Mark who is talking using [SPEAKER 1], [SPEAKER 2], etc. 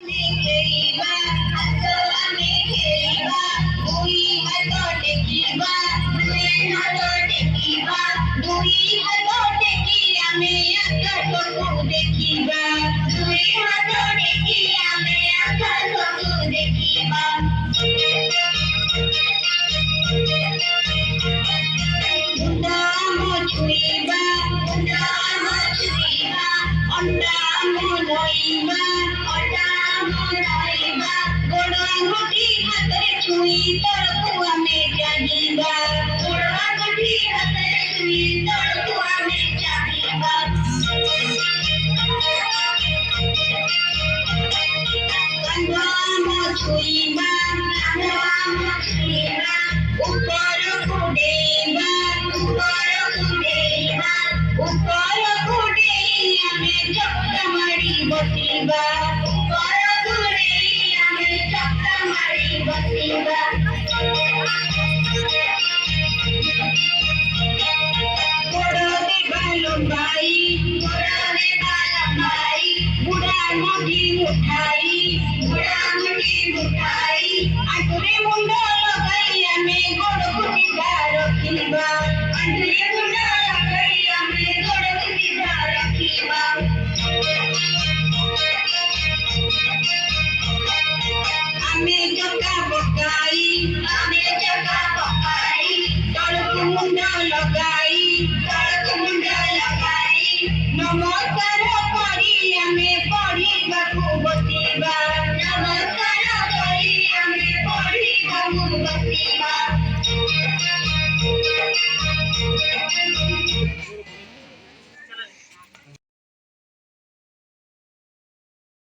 [SPEAKER 1] खेलिबा हाथ आमे खेलिबा दुई हाथ टेकिबा दुई हाथ टेकिबा दुई हाथ टेकी आमे आकाशକୁ ଦେଖିବା दुई हाथ टेकी आमे आकाशକୁ ଦେଖିବା मुंडा ଆମ ଛୁଇଁବା ମୁଣ୍ଡ ଆମ ଛୁଇଁବା ଅଣ୍ଡା ଆମ ଧୋଇବା ଅଣ୍ଡା ଆମ ଧୋଇବା ଗୋଡ଼ ଆଙ୍ଗୁଠି ହାତରେ ଛୁଇଁ ତଳକୁ ଆମେ ଚାଲିବା ଗୋଡ଼ ଆଙ୍ଗୁଠି ହାତରେ ଛୁଇଁ ତଳକୁ ଆମେ ଚାଲିବା କାନ୍ଧ ଆମ ଛୁଇଁବା କାନ୍ଧ ଆମ ଛୁଇଁବା ଉପରକୁ ଡେଇଁବା ଉପରକୁ ଡେଇଁବା ଉପରକୁ ଡେଇଁ ଆମେ ଚକ୍ର ମାଡ଼ି ବସିବା ଉପରକୁ ଡେଇଁ ଆମେ ଚକ୍ର ମାଡ଼ି ବସିବା ଗୋଡ଼ରେ ବାଲ ଲମ୍ବାଇ ଗୋଡ଼ରେ ବାଲ ଲମ୍ବାଇ ବୁଢ଼ା ମୁଣ୍ଡି ଉଠାଇ ବୁଢ଼ା ମୁଣ୍ଡି ଉଠାଇ ଆଣ୍ଠୁରେ ମୁଣ୍ଡ ଲଗାଇ ଆମେ ଗୋଡ଼କୁ ସିଧା ରଖିବା ଆଣ୍ଠୁରେ ମୁଣ୍ଡ ଲଗାଇ ଆମେ ଗୋଡ଼କୁ ସିଧା ରଖିବା ଆମେ ଚକା ପକାଇ ଆମେ